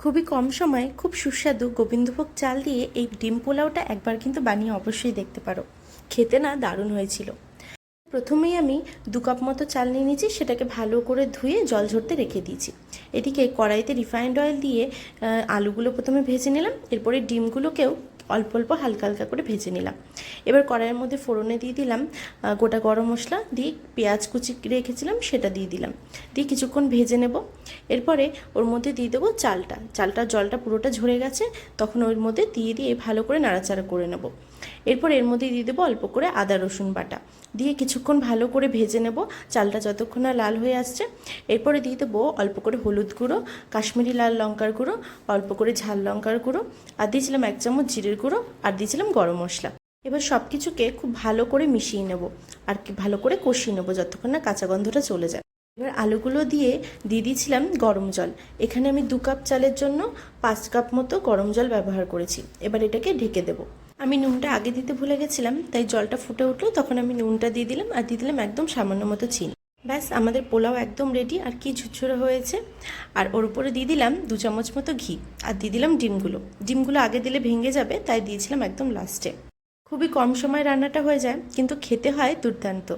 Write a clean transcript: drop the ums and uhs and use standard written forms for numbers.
খুবই কম সময়ে খুব সুস্বাদু গোবিন্দভোগ চাল দিয়ে এই ডিম পোলাওটা একবার কিন্তু বানিয়ে অবশ্যই দেখতে পারো। খেতে না দারুণ হয়েছিল। প্রথমেই আমি 2 কাপ মতো চাল নিয়ে নিয়েছি, সেটাকে ভালো করে ধুয়ে জল ঝরতে রেখে দিয়েছি। এদিকে কড়াইতে রিফাইন্ড অয়েল দিয়ে আলুগুলো প্রথমে ভেজে নিলাম, এরপরে ডিমগুলোকেও অল্প অল্প হালকা হালকা করে ভেজে নিলাম। এবার কড়াইয়ের মধ্যে ফোড়নে দিয়ে দিলাম গোটা গরম মশলা, দিয়ে পেঁয়াজ কুচি রেখেছিলাম সেটা দিয়ে দিলাম, দিয়ে কিছুক্ষণ ভেজে নেব। এরপরে ওর মধ্যে দিয়ে দেবো চালটা জলটা পুরোটা ঝরে গেছে, তখন ওর মধ্যে দিয়ে ভালো করে নাড়াচাড়া করে নেব। এরপর এর মধ্যে দিয়ে দেবো অল্প করে আদা রসুন বাটা, দিয়ে কিছুক্ষণ ভালো করে ভেজে নেব চালটা যতক্ষণ না লাল হয়ে আসছে। এরপরে দিয়ে দেবো অল্প করে হলুদ গুঁড়ো, কাশ্মীরি লাল লঙ্কার গুঁড়ো, অল্প করে ঝাল লঙ্কার গুঁড়ো, আর দিয়েছিলাম 1 চামচ জিরের গুঁড়ো, আর দিয়েছিলাম গরম মশলা। এবার সব কিছুকে খুব ভালো করে মিশিয়ে নেব, আর কি ভালো করে কষিয়ে নেব যতক্ষণ না কাঁচা গন্ধটা চলে যায়। এবার আলুগুলো দিয়ে দিয়েছিলাম গরম জল। এখানে আমি 2 কাপ চালের জন্য 5 কাপ মতো গরম জল ব্যবহার করেছি। এবার এটাকে ঢেকে দেবো। আমি নুনটা আগে দিতে ভুলে গেছিলাম, তাই জলটা ফুটে উঠলো তখন আমি নুনটা দিয়ে দিলাম, আর দিয়ে দিলাম একদম সামান্য মতো চিনি। ব্যাস, আমাদের পোলাও একদম রেডি। আর কি ঝুরঝুরে হয়েছে। আর ওর উপরে দিয়ে দিলাম 2 চামচ মতো ঘি, আর দিয়ে দিলাম ডিমগুলো আগে দিলে ভেঙে যাবে, তাই দিয়েছিলাম একদম লাস্টে। খুবই কম সময় রান্নাটা হয়ে যায়, কিন্তু খেতে হয় দুর্দান্ত।